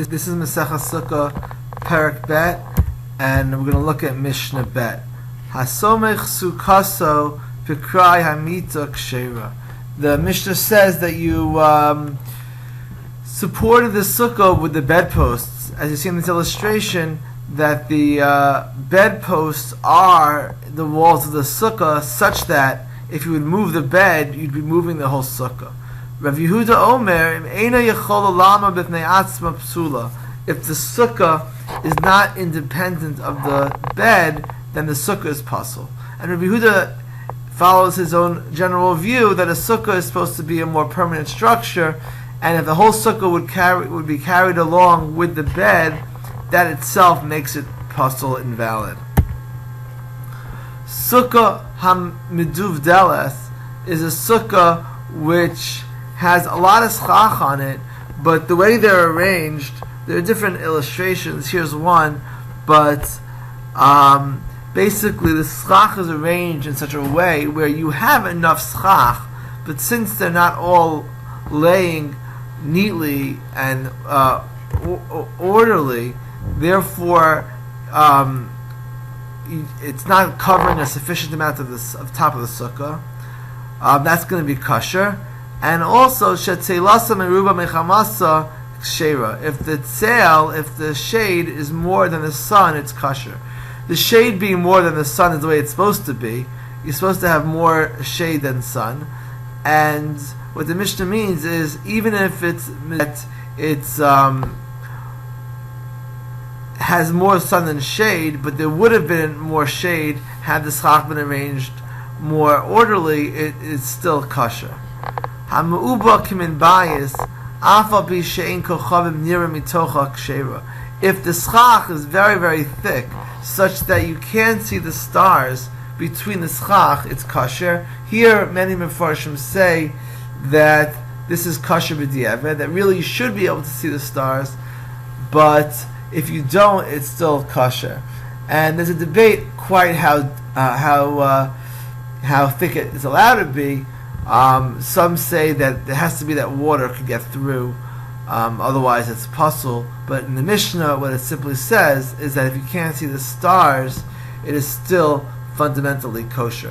This is Masechet Suka, Perek Bet, and we're going to look at Mishna Bet. Hasomech sukaso pikrai hamita kshera. The Mishnah says that you supported the sukkah with the bedposts. As you see in this illustration, that the bedposts are the walls of the sukkah, such that if you would move the bed, you'd be moving the whole sukkah. Rav Yehuda Omer, if the sukkah is not independent of the bed, then the sukkah is pasul. And Rav Yehuda follows his own general view that a sukkah is supposed to be a more permanent structure, and if the whole sukkah would be carried along with the bed, that itself makes it pasul, invalid. Sukkah hamiduvdeles is a sukkah which has a lot of schach on it, but the way they're arranged, there are different illustrations. Here's one, but basically the schach is arranged in such a way where you have enough schach, but since they're not all laying neatly and orderly, therefore it's not covering a sufficient amount of the top of the sukkah. That's going to be kosher. And also, shetzeilasa meruba mechamasa kshera. If the tzeil, if the shade is more than the sun, it's kosher. The shade being more than the sun is the way it's supposed to be. You're supposed to have more shade than sun. And what the Mishnah means is, even if it's has more sun than shade, but there would have been more shade had the schach been arranged more orderly, it's still kosher. If the schach is very, very thick, such that you can't see the stars between the schach, it's kosher. Here, many mefarshim say that this is kosher b'diavad, that really you should be able to see the stars, but if you don't, it's still kosher. And there's a debate quite how thick it is allowed to be. Some say that there has to be that water could get through, otherwise it's pasul. But in the Mishnah, what it simply says is that if you can't see the stars, it is still fundamentally kosher.